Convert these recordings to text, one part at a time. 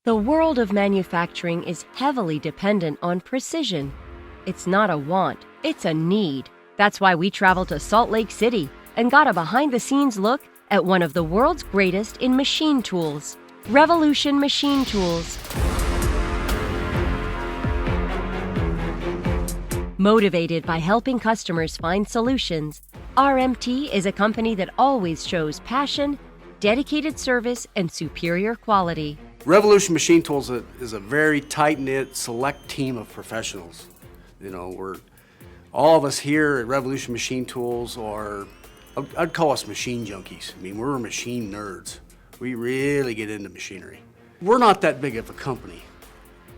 The world of manufacturing is heavily dependent on precision. It's not a want, it's a need. That's why we traveled to Salt Lake City and got a behind-the-scenes look at one of the world's greatest in machine tools, Revolution Machine Tools. Motivated by helping customers find solutions, RMT is a company that always shows passion, dedicated service, and superior quality. Revolution Machine Tools is a very tight-knit, select team of professionals. You know, we're all of us here at Revolution Machine Tools are, I'd call us machine junkies. I mean, we're machine nerds. We really get into machinery. We're not that big of a company,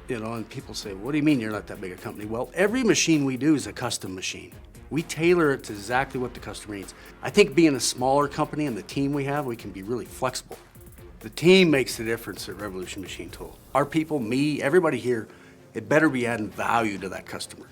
you know, and people say, what do you mean you're not that big a company? Well, every machine we do is a custom machine. We tailor it to exactly what the customer needs. I think being a smaller company and the team we have, we can be really flexible. The team makes the difference at Revolution Machine Tool. Our people, me, everybody here, it better be adding value to that customer.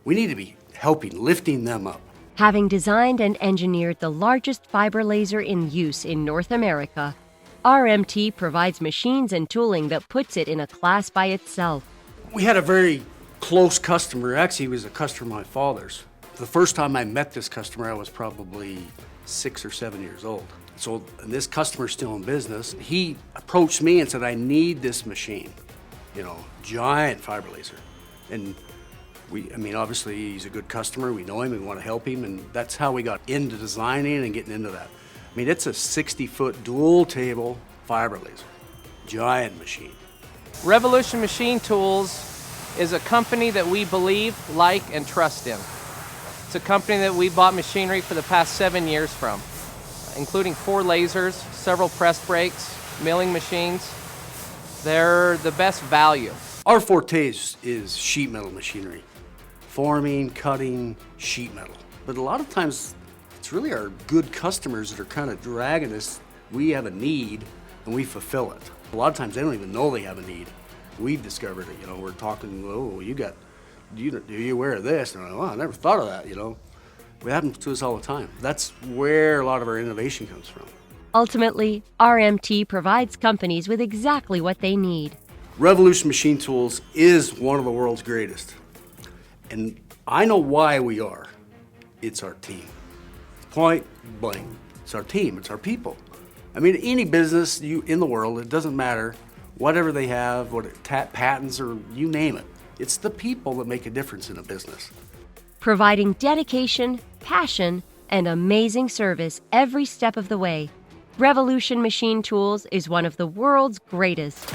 We need to be helping, lifting them up. Having designed and engineered the largest fiber laser in use in North America, RMT provides machines and tooling that puts it in a class by itself. We had a very close customer. Actually, he was a customer of my father's. The first time I met this customer, I was probably 6 or 7 years old. So this customer's still in business. He approached me and said, I need this machine, you know, giant fiber laser. And obviously he's a good customer. We know him, we want to help him, and that's how we got into designing and getting into that. I mean, it's a 60-foot dual table fiber laser, giant machine. Revolution Machine Tools is a company that we believe, like, and trust in. It's a company that we bought machinery for the past 7 years from, including 4 lasers, several press brakes, milling machines. They're the best value. Our forte is sheet metal machinery, forming, cutting, sheet metal. But a lot of times, it's really our good customers that are kind of dragging us. We have a need, and we fulfill it. A lot of times, they don't even know they have a need. We've discovered it, you know, we're talking, oh, are you aware of this? And I'm like, well, I never thought of that, you know. It happens to us all the time. That's where a lot of our innovation comes from. Ultimately, RMT provides companies with exactly what they need. Revolution Machine Tools is one of the world's greatest. And I know why we are. It's our team. Point blank. It's our team, it's our people. I mean, any business in the world, it doesn't matter, whatever they have, patents or you name it. It's the people that make a difference in a business. Providing dedication, passion, and amazing service every step of the way, Revolution Machine Tools is one of the world's greatest.